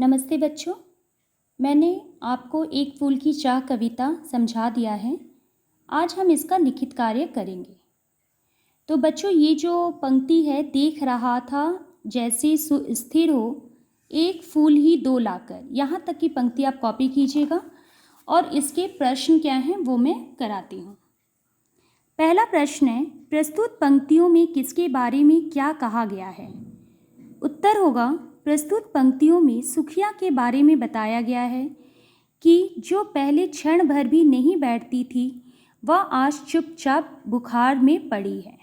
नमस्ते बच्चों। मैंने आपको एक फूल की चाह कविता समझा दिया है। आज हम इसका लिखित कार्य करेंगे। तो बच्चों, ये जो पंक्ति है, देख रहा था जैसे सुस्थिर हो एक फूल ही दो लाकर, यहाँ तक की पंक्ति आप कॉपी कीजिएगा और इसके प्रश्न क्या हैं वो मैं कराती हूँ। पहला प्रश्न है, प्रस्तुत पंक्तियों में किसके बारे में क्या कहा गया है? उत्तर होगा, प्रस्तुत पंक्तियों में सुखिया के बारे में बताया गया है कि जो पहले क्षण भर भी नहीं बैठती थी वह आज चुपचाप बुखार में पड़ी है।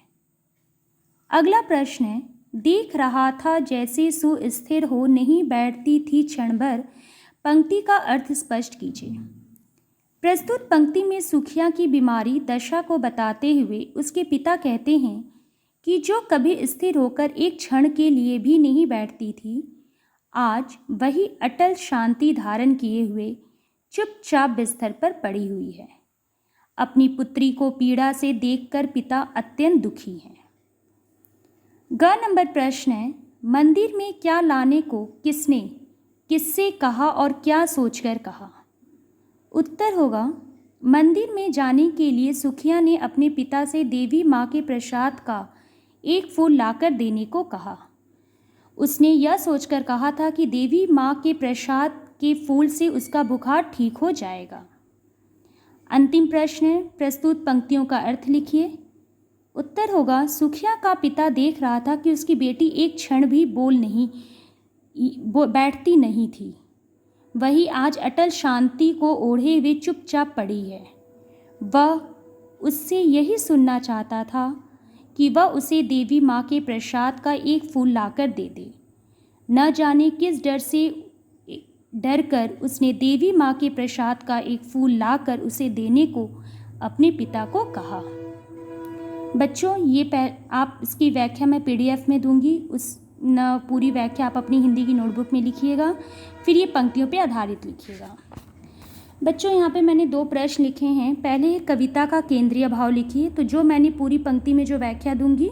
अगला प्रश्न है, देख रहा था जैसे सुस्थिर हो नहीं बैठती थी क्षण भर, पंक्ति का अर्थ स्पष्ट कीजिए। प्रस्तुत पंक्ति में सुखिया की बीमारी दशा को बताते हुए उसके पिता कहते हैं कि जो कभी स्थिर होकर एक क्षण के लिए भी नहीं बैठती थी, आज वही अटल शांति धारण किए हुए चुपचाप बिस्तर पर पड़ी हुई है। अपनी पुत्री को पीड़ा से देखकर पिता अत्यंत दुखी हैं। ग नंबर प्रश्न है, मंदिर में क्या लाने को किसने किससे कहा और क्या सोचकर कहा? उत्तर होगा, मंदिर में जाने के लिए सुखिया ने अपने पिता से देवी माँ के प्रसाद का एक फूल लाकर देने को कहा। उसने यह सोचकर कहा था कि देवी माँ के प्रसाद के फूल से उसका बुखार ठीक हो जाएगा। अंतिम प्रश्न है, प्रस्तुत पंक्तियों का अर्थ लिखिए। उत्तर होगा, सुखिया का पिता देख रहा था कि उसकी बेटी एक क्षण भी बैठती नहीं थी। वही आज अटल शांति को ओढ़े हुए चुपचाप पड़ी है। वह उससे यही सुनना चाहता था कि वह उसे देवी माँ के प्रसाद का एक फूल लाकर दे दे। न जाने किस डर से डरकर उसने देवी माँ के प्रसाद का एक फूल लाकर उसे देने को अपने पिता को कहा। बच्चों, आप इसकी व्याख्या मैं PDF में दूंगी, पूरी व्याख्या आप अपनी हिंदी की नोटबुक में लिखिएगा, फिर ये पंक्तियों पे आधारित लिखिएगा। बच्चों, यहाँ पे मैंने 2 प्रश्न लिखे हैं। पहले कविता का केंद्रीय भाव लिखिए। तो जो मैंने पूरी पंक्ति में जो व्याख्या दूंगी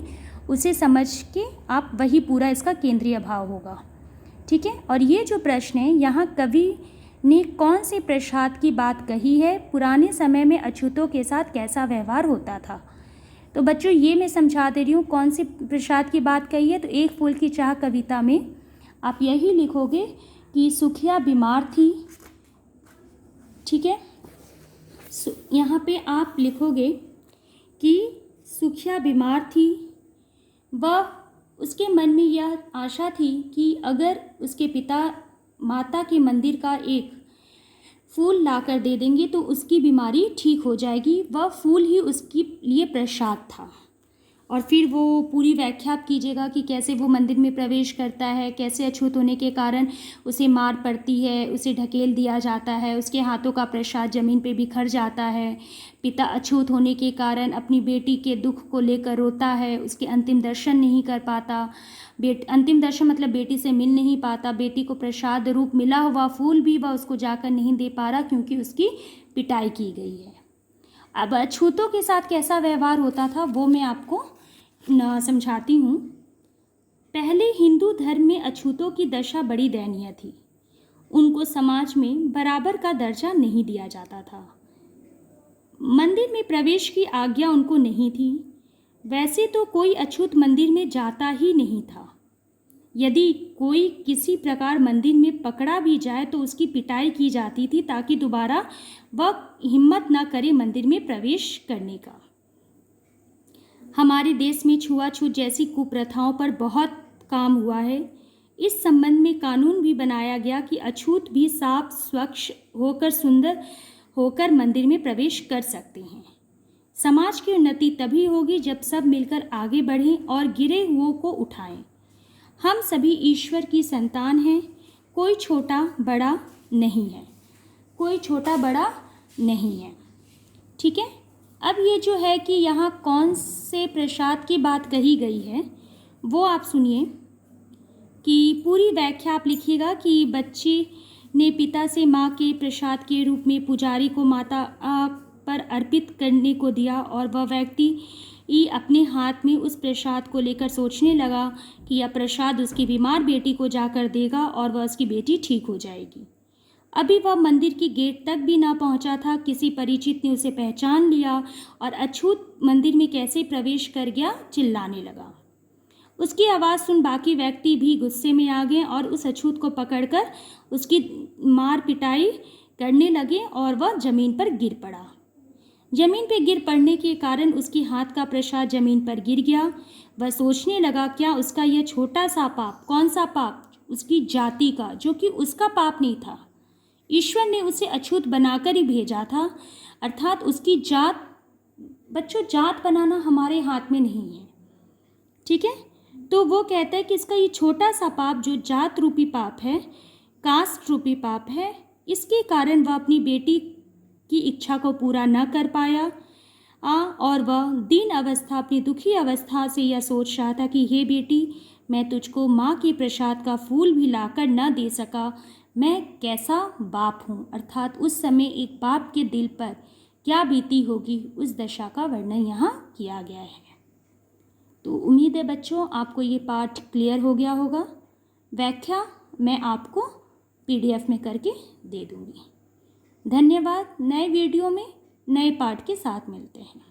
उसे समझ के आप वही पूरा इसका केंद्रीय भाव होगा, ठीक है। और ये जो प्रश्न है, यहाँ कवि ने कौन से प्रसाद की बात कही है? पुराने समय में अछूतों के साथ कैसा व्यवहार होता था? तो बच्चों, ये मैं समझा दे रही हूँ कौन से प्रसाद की बात कही है। तो एक फूल की चाह कविता में आप यही लिखोगे कि सुखिया बीमार थी, ठीक है। यहाँ पे आप लिखोगे कि सुखिया बीमार थी। वह उसके मन में यह आशा थी कि अगर उसके पिता माता के मंदिर का एक फूल लाकर दे देंगे तो उसकी बीमारी ठीक हो जाएगी। वह फूल ही उसके लिए प्रसाद था। और फिर वो पूरी व्याख्या आप कीजिएगा कि कैसे वो मंदिर में प्रवेश करता है, कैसे अछूत होने के कारण उसे मार पड़ती है, उसे ढकेल दिया जाता है, उसके हाथों का प्रसाद जमीन पे बिखर जाता है। पिता अछूत होने के कारण अपनी बेटी के दुख को लेकर रोता है, उसके अंतिम दर्शन नहीं कर पाता। अंतिम दर्शन मतलब बेटी से मिल नहीं पाता। बेटी को प्रसाद रूप मिला हुआ फूल भी वह उसको जाकर नहीं दे पा रहा क्योंकि उसकी पिटाई की गई है। अब अछूतों के साथ कैसा व्यवहार होता था वो मैं आपको समझाती हूँ। पहले हिंदू धर्म में अछूतों की दशा बड़ी दयनीय थी। उनको समाज में बराबर का दर्जा नहीं दिया जाता था। मंदिर में प्रवेश की आज्ञा उनको नहीं थी। वैसे तो कोई अछूत मंदिर में जाता ही नहीं था। यदि कोई किसी प्रकार मंदिर में पकड़ा भी जाए तो उसकी पिटाई की जाती थी ताकि दोबारा वह हिम्मत न करे मंदिर में प्रवेश करने का। हमारे देश में छुआछूत जैसी कुप्रथाओं पर बहुत काम हुआ है। इस संबंध में कानून भी बनाया गया कि अछूत भी साफ स्वच्छ होकर सुंदर होकर मंदिर में प्रवेश कर सकते हैं। समाज की उन्नति तभी होगी जब सब मिलकर आगे बढ़ें और गिरे हुओं को उठाएं। हम सभी ईश्वर की संतान हैं। कोई छोटा बड़ा नहीं है, कोई छोटा बड़ा नहीं है, ठीक है। अब ये जो है कि यहाँ कौन से प्रसाद की बात कही गई है वो आप सुनिए कि पूरी व्याख्या आप लिखिएगा कि बच्ची ने पिता से माँ के प्रसाद के रूप में पुजारी को माता पर अर्पित करने को दिया और वह व्यक्ति ई अपने हाथ में उस प्रसाद को लेकर सोचने लगा कि यह प्रसाद उसकी बीमार बेटी को जाकर देगा और वह उसकी बेटी ठीक हो जाएगी। अभी वह मंदिर की गेट तक भी ना पहुंचा था, किसी परिचित ने उसे पहचान लिया और अछूत मंदिर में कैसे प्रवेश कर गया, चिल्लाने लगा। उसकी आवाज़ सुन बाकी व्यक्ति भी गुस्से में आ गए और उस अछूत को पकड़कर उसकी मार पिटाई करने लगे और वह जमीन पर गिर पड़ा। जमीन पर गिर पड़ने के कारण उसके हाथ का प्रसाद जमीन पर गिर गया। वह सोचने लगा, क्या उसका यह छोटा सा पाप, कौन सा पाप, उसकी जाति का, जो कि उसका पाप नहीं था। ईश्वर ने उसे अछूत बनाकर ही भेजा था, अर्थात उसकी जात। बच्चों, जात बनाना हमारे हाथ में नहीं है, ठीक है। तो वो कहता है कि इसका ये छोटा सा पाप, जो जात रूपी पाप है, कास्ट रूपी पाप है, इसके कारण वह अपनी बेटी की इच्छा को पूरा न कर पाया। और वह दीन अवस्था, अपनी दुखी अवस्था से यह सोच रहा था कि हे बेटी, मैं तुझको माँ के प्रसाद का फूल भी लाकर न दे सका, मैं कैसा बाप हूँ। अर्थात उस समय एक बाप के दिल पर क्या बीती होगी, उस दशा का वर्णन यहाँ किया गया है। तो उम्मीद है बच्चों आपको ये पाठ क्लियर हो गया होगा। व्याख्या मैं आपको PDF में करके दे दूँगी। धन्यवाद। नए वीडियो में नए पाठ के साथ मिलते हैं।